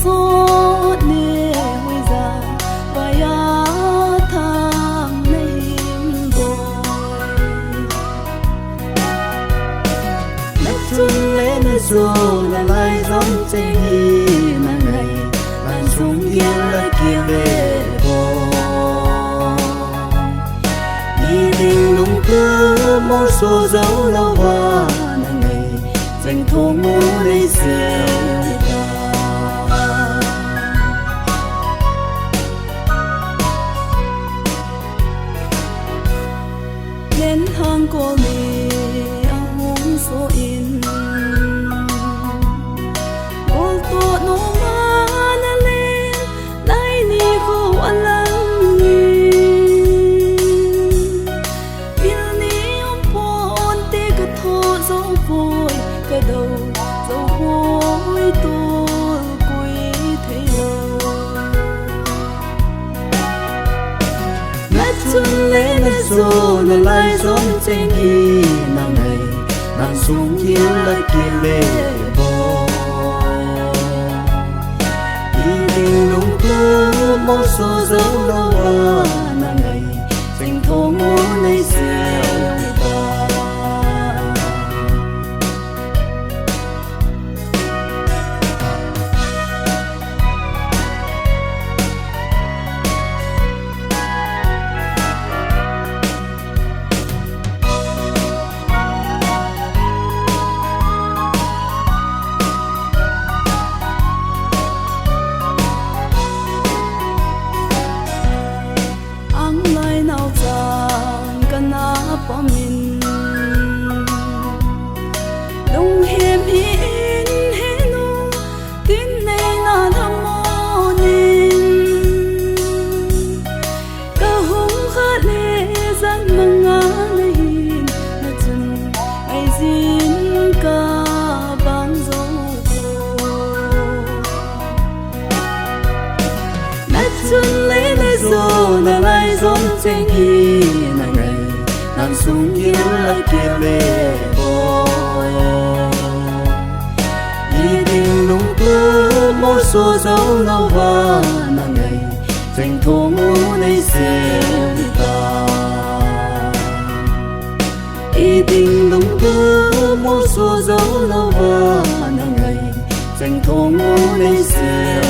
số nề huy già và ya thang này bồi nét chân lên rồi là lại giống trên nàng ngày nàng xuống kia lại kia về bồi tình đúng cứ một số dấu lâu hoa nàng ngày dành thô ngô đây rêu lên thang của mình hông số in cô tổ nó mà na lên lại ni cô anh lăng nhìn biết ni ông phồn tê cái thô dấu vội cái đầu dấu vội tôi quý thấy lời nét chân lên rồi nó lại giống trên kia nàng này nàng xuống kia lại kia về bồi đi tình đúng cứ một số dấu lâu hoa nàng này dành thô ngô này rêu bỏ mình đông hiểm in hết nu tin này là thăm mô nên cả hùng khát lệ dân mừng ngã này là chân ai xin cả bang dấu nét chân lấy lấy rồi là lại giống trên hi nàng này nàng xuống kia lại kia về bồi đi tình đúng cứ một số dấu lâu hoa nàng này dành thô ngô này rêu ta đi tình đúng cứ một số dấu lâu hoa nàng này dành thô ngô này rêu